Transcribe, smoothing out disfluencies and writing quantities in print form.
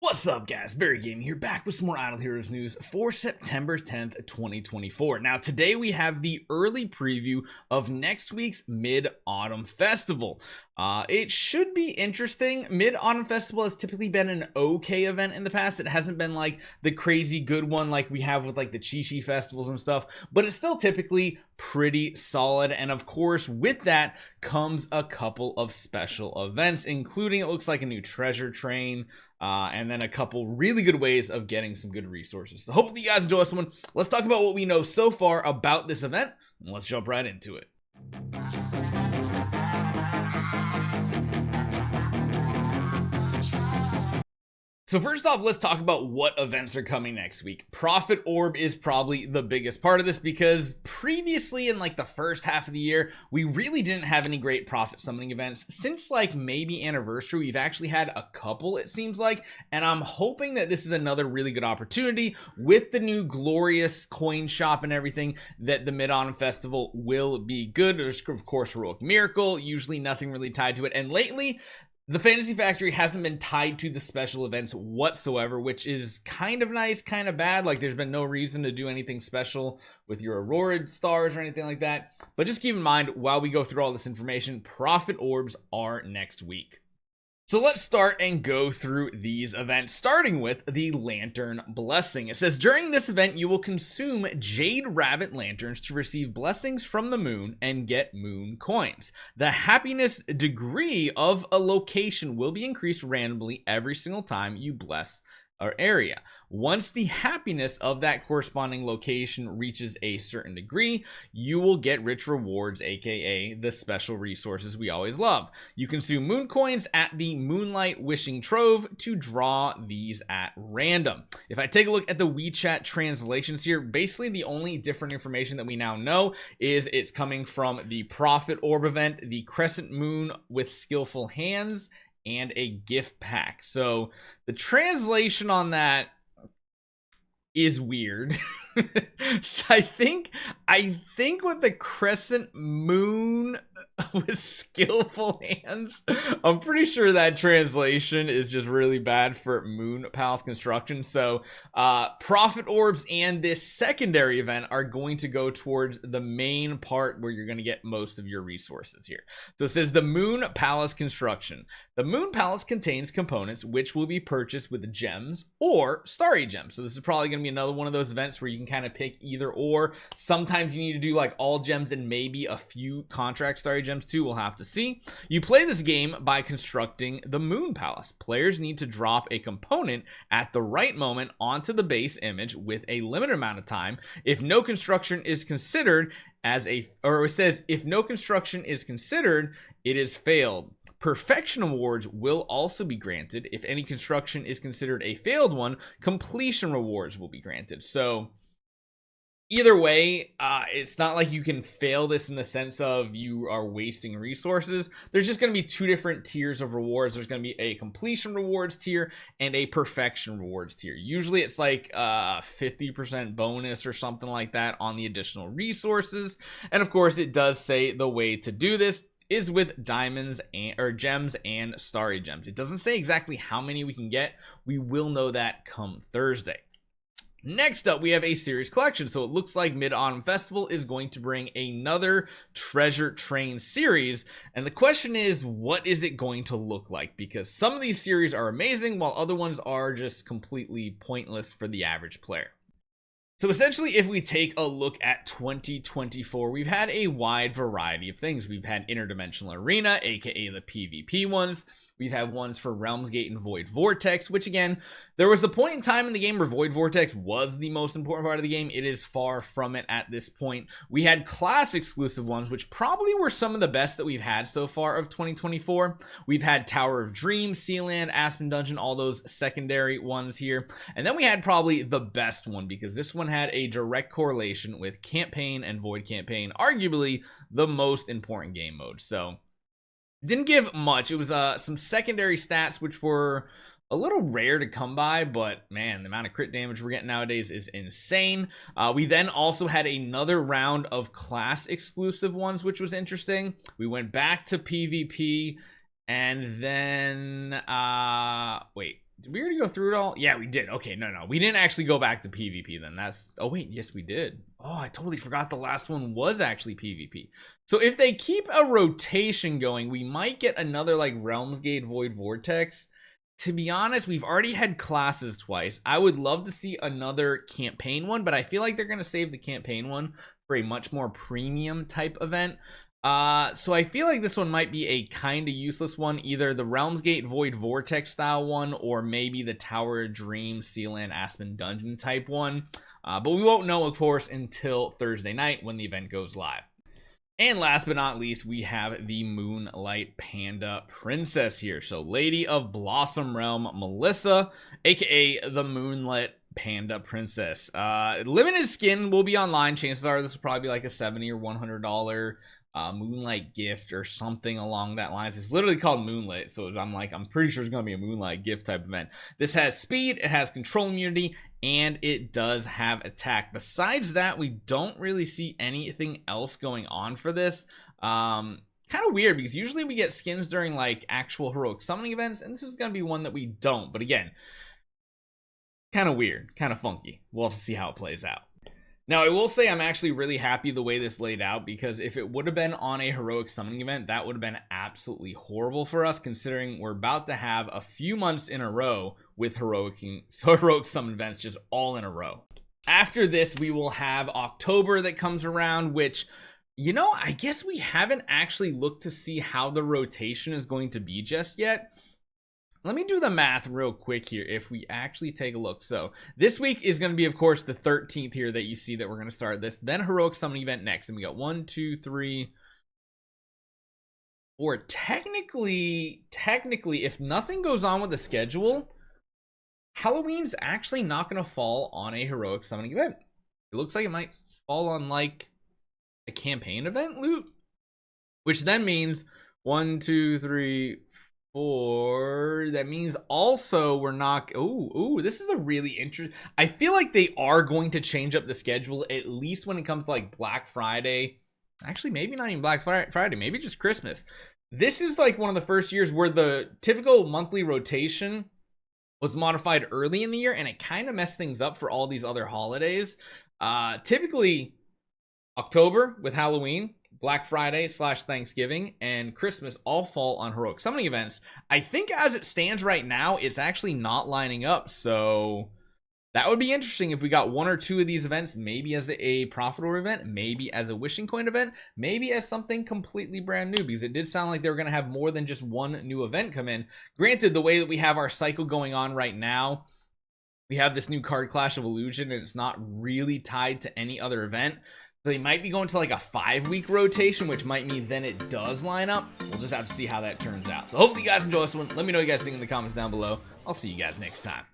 What's up, guys? Barry Gaming here, back with some more Idle Heroes news for September 10th, 2024. Now, today we have the early preview of next week's Mid-Autumn Festival. It should be interesting. Mid-Autumn Festival has typically been an okay event in the past. It hasn't been like the crazy good one like we have with like the Chi-Chi festivals and stuff, but it's still typically pretty solid. And of course, with that comes a couple of special events, including, it looks like, a new treasure train, and then a couple really good ways of getting some good resources. So hopefully you guys enjoy this one. Let's talk about what we know so far about this event, and let's jump right into it. So first off, let's talk about what events are coming next week. Prophet Orb is probably the biggest part of this, because previously in like the first half of the year, we really didn't have any great Prophet summoning events. Since like maybe Anniversary, we've actually had a couple, it seems like, and I'm hoping that this is another really good opportunity with the new glorious coin shop and everything, that the Mid-Autumn Festival will be good. There's of course Heroic Miracle, usually nothing really tied to it, and lately the Fantasy Factory hasn't been tied to the special events whatsoever, which is kind of nice, kind of bad. Like, there's been no reason to do anything special with your Aurora stars or anything like that. But just keep in mind, while we go through all this information, Prophet Orbs are next week. So let's start and go through these events, starting with the Lantern Blessing. It says, during this event, you will consume Jade Rabbit Lanterns to receive blessings from the moon and get moon coins. The happiness degree of a location will be increased randomly every single time you bless our area. Once the happiness of that corresponding location reaches a certain degree, you will get rich rewards, aka the special resources we always love. You consume moon coins at the Moonlight Wishing Trove to draw these at random. If I take a look at the WeChat translations here, basically the only different information that we now know is it's coming from the Prophet Orb event, the Crescent Moon with Skillful Hands, and a gift pack. So the translation on that is weird. So I think with the Crescent Moon with Skillful Hands, I'm pretty sure that translation is just really bad for Moon Palace construction. So Prophet Orbs and this secondary event are going to go towards the main part where you're going to get most of your resources here. So it says the Moon Palace construction. The Moon Palace contains components which will be purchased with gems or starry gems. So this is probably going to be another one of those events where you can kind of pick either or. Sometimes you need to do like all gems and maybe a few contract starry gems too. We'll have to see. You play this game by constructing the Moon Palace. Players need to drop a component at the right moment onto the base image with a limited amount of time. If no construction is considered if no construction is considered, it is failed. Perfection awards will also be granted. If any construction is considered a failed one, completion rewards will be granted. So either way, it's not like you can fail this in the sense of you are wasting resources. There's just going to be two different tiers of rewards. There's going to be a completion rewards tier and a perfection rewards tier. Usually it's like 50% bonus or something like that on the additional resources. And of course, it does say the way to do this is with diamonds or gems and starry gems. It doesn't say exactly how many we can get. We will know that come Thursday. Next up, we have a series collection. So it looks like Mid-Autumn Festival is going to bring another treasure train series. And the question is, what is it going to look like? Because some of these series are amazing, while other ones are just completely pointless for the average player. So essentially, if we take a look at 2024, we've had a wide variety of things. We've had Interdimensional Arena, aka the PvP ones. We've had ones for Realms Gate and Void Vortex, which again, there was a point in time in the game where Void Vortex was the most important part of the game. It is far from it at this point. We had class exclusive ones, which probably were some of the best that we've had so far of 2024. We've had Tower of Dreams, Sealand, Aspen Dungeon, all those secondary ones here. And then we had probably the best one, because this one had a direct correlation with Campaign and Void Campaign, arguably the most important game mode. So didn't give much. It was some secondary stats which were a little rare to come by, but man, the amount of crit damage we're getting nowadays is insane. We then also had another round of class exclusive ones, which was interesting. We went back to PvP, and then Did we already go through it all? Yeah, we did. Okay, no, we didn't actually go back to PvP then. That's, oh wait, yes we did. Oh, I totally forgot the last one was actually PvP. So if they keep a rotation going, we might get another like Realms Gate Void Vortex. To be honest, we've already had classes twice. I would love to see another campaign one, but I feel like they're going to save the campaign one for a much more premium type event. So I feel like this one might be a kind of useless one, either the Realms Gate Void Vortex style one, or maybe the Tower of Dream Sealand Aspen Dungeon type one. But we won't know, of course, until Thursday night when the event goes live. And last but not least, we have the Moonlight Panda Princess here. So Lady of Blossom Realm Melissa, aka the Moonlight Panda Princess. Limited skin will be online. Chances are this will probably be like a $70 or $100 Moonlight gift or something along that lines. It's literally called Moonlit, so I'm pretty sure it's gonna be a Moonlight gift type event. This has speed, it has control immunity, and it does have attack. Besides that, we don't really see anything else going on for this. Kind of weird because usually we get skins during like actual heroic summoning events, and this is gonna be one that we don't. But again, kind of weird, kind of funky. We'll have to see how it plays out. Now, I will say I'm actually really happy the way this laid out, because if it would have been on a heroic summoning event, that would have been absolutely horrible for us, considering we're about to have a few months in a row with heroic summon events just all in a row. After this, we will have October that comes around, which, you know, I guess we haven't actually looked to see how the rotation is going to be just yet. Let me do the math real quick here if we actually take a look. So this week is going to be, of course, the 13th here that you see that we're going to start this. Then heroic summoning event next. And we got 1, 2, 3, 4. Technically, if nothing goes on with the schedule, Halloween's actually not going to fall on a heroic summoning event. It looks like it might fall on like a campaign event loot, which then means 1, 2, 3, 4. That means also we're not. Ooh, this is a really interesting. I feel like they are going to change up the schedule, at least when it comes to like Black Friday. Actually, maybe not even Black Friday, maybe just Christmas. This is like one of the first years where the typical monthly rotation was modified early in the year, and it kind of messed things up for all these other holidays. Typically October with Halloween, Black Friday / Thanksgiving, and Christmas all fall on heroic summoning events. I think as it stands right now, it's actually not lining up. So that would be interesting if we got 1 or 2 of these events, maybe as a Prophet Orb event, maybe as a Wishing Coin event, maybe as something completely brand new, because it did sound like they were going to have more than just one new event come in. Granted, the way that we have our cycle going on right now, we have this new card Clash of Illusion, and it's not really tied to any other event. So they might be going to like a 5-week rotation, which might mean then it does line up. We'll just have to see how that turns out. So hopefully you guys enjoy this one. Let me know what you guys think in the comments down below. I'll see you guys next time.